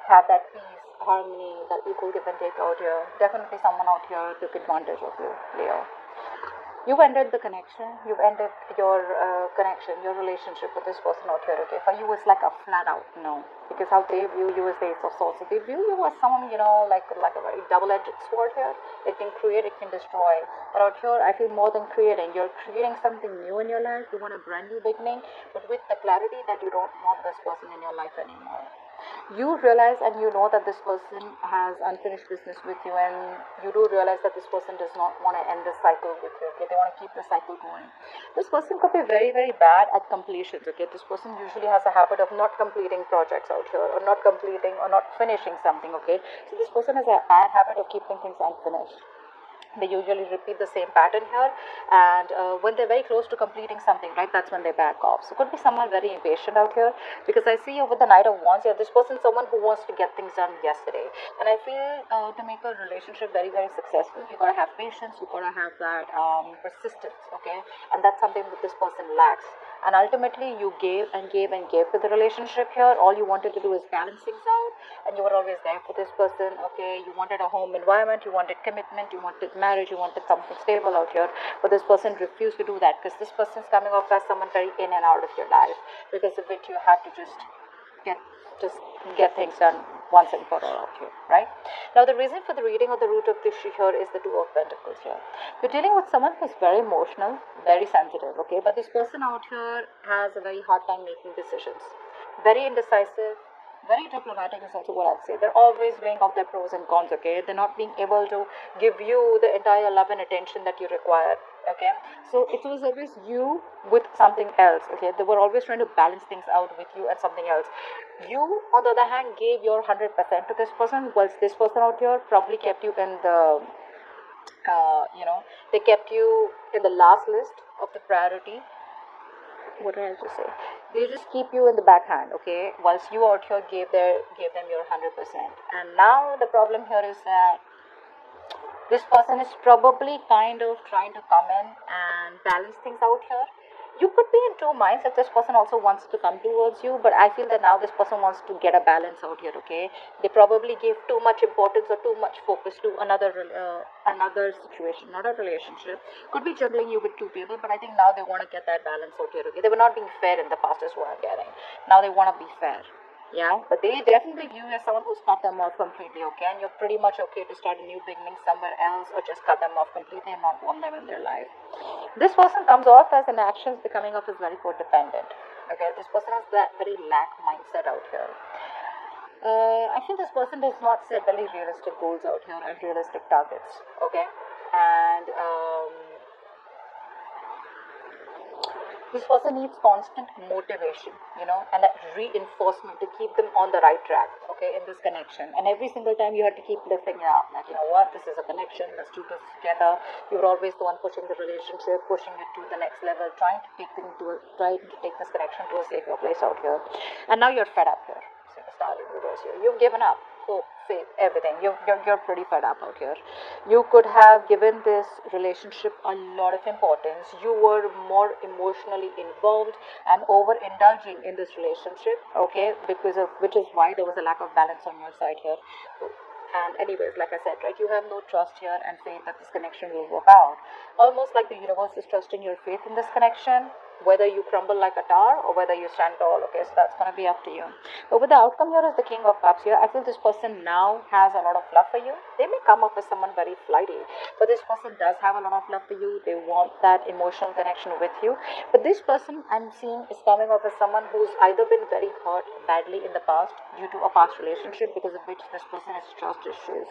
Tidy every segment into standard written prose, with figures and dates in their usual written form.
have that peace, harmony, that equal give and take out here. Definitely someone out here took advantage of you, Leo. You've ended the connection. You've ended your connection, your relationship with this person out here. Okay, for you it's like a flat out no, because how they view you is the Ace of Swords. So they view you as someone, like a very double-edged sword here. It can create, it can destroy. But out here, I feel more than creating. You're creating something new in your life. You want a brand new beginning, but with the clarity that you don't want this person in your life anymore. You realize and you know that this person has unfinished business with you, and you do realize that this person does not want to end this cycle with you. Okay, they want to keep the cycle going. This person could be very, very bad at completions. Okay, this person usually has a habit of not completing projects out here, or not completing or not finishing something. Okay, so this person has a bad habit of keeping things unfinished. They usually repeat the same pattern here, and when they're very close to completing something, right, that's when they back off. So could be someone very impatient out here, because I see over the Knight of Wands here, this person is someone who wants to get things done yesterday. And I feel to make a relationship very, very successful, you gotta have patience, you gotta have that persistence. Okay, and that's something that this person lacks. And ultimately you gave and gave and gave to the relationship here. All you wanted to do is balance things out, and you were always there for this person. Okay, you wanted a home environment, you wanted commitment, you wanted marriage, you wanted something stable out here, but this person refused to do that, because this person is coming off as someone very in and out of your life, because of which you had to just get things done once and for all out here, right? Now the reason for the reading of the root of the issue here is the Two of Pentacles here. You're dealing with someone who's very emotional, very sensitive. Okay, but this person out here has a very hard time making decisions, very indecisive, very diplomatic is also what I'd say. They're always weighing out their pros and cons. Okay, they're not being able to give you the entire love and attention that you require. Okay, so it was always you with something else. Okay, they were always trying to balance things out with you and something else. You, on the other hand, gave your 100% to this person, whilst this person out here probably kept you in the they kept you in the last list of the priority. What did I just say? They just keep you in the backhand. Okay, whilst you out here gave them your 100%. And now the problem here is that this person is probably kind of trying to come in and balance things out here. You could be in two minds if this person also wants to come towards you, but I feel that now this person wants to get a balance out here. Okay, they probably gave too much importance or too much focus to another situation, not a relationship. Could be juggling you with two people, but I think now they want to get that balance out here. Okay, they were not being fair in the past, is what I'm getting. Now they want to be fair. Yeah, but they definitely view you as someone who's cut them off completely. Okay, and you're pretty much okay to start a new beginning somewhere else, or just cut them off completely and not want them in their life. This person comes off as in actions becoming off as very codependent. Okay, this person has that very lack mindset out here. I feel this person does not set very realistic goals out here and realistic targets. Okay, and this person needs constant motivation, and that reinforcement to keep them on the right track, okay, in this connection. And every single time you have to keep lifting it up, like, what, this is a connection, let's do this together. You're always the one pushing the relationship, pushing it to the next level, trying to take this connection to a safer place out here. And now you're fed up here. So the star in reverse here. You've given up hope, faith, everything. You're pretty fed up out here. You could have given this relationship a lot of importance. You were more emotionally involved and overindulging in this relationship, okay, because of which is why there was a lack of balance on your side here. And anyways, like I said, right, you have no trust here and faith that this connection will work out. Almost like the universe is trusting your faith in this connection, whether you crumble like a tower or whether you stand tall. Okay, so that's going to be up to you. But with the outcome here is the King of Cups here, I feel this person now has a lot of love for you. They may come up as someone very flighty, but this person does have a lot of love for you. They want that emotional connection with you. But this person I'm seeing is coming up as someone who's either been very hurt badly in the past due to a past relationship, because of which this person has trust issues,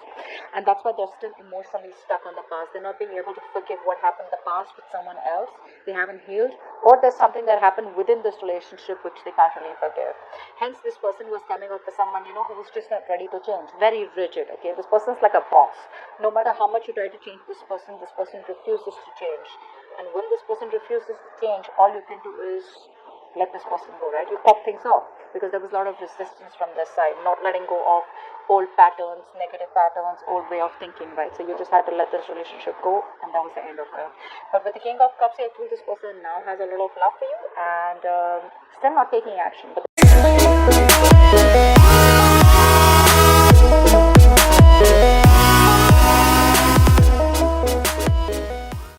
and that's why they're still emotionally stuck on the past. They're not being able to forgive what happened in the past with someone else. They haven't healed, or there's something that happened within this relationship which they can't really forgive. Hence this person was coming up with someone, who's just not ready to change, very rigid. Okay, this person's like a boss. No matter how much you try to change this person refuses to change. And when this person refuses to change, all you can do is let this person go, right? You cut things off, because there was a lot of resistance from their side, not letting go of old patterns, negative patterns, old way of thinking, right? So you just had to let this relationship go, and that was the end of it. But with the King of Cups, I feel this person now has a lot of love for you, and still not taking action. But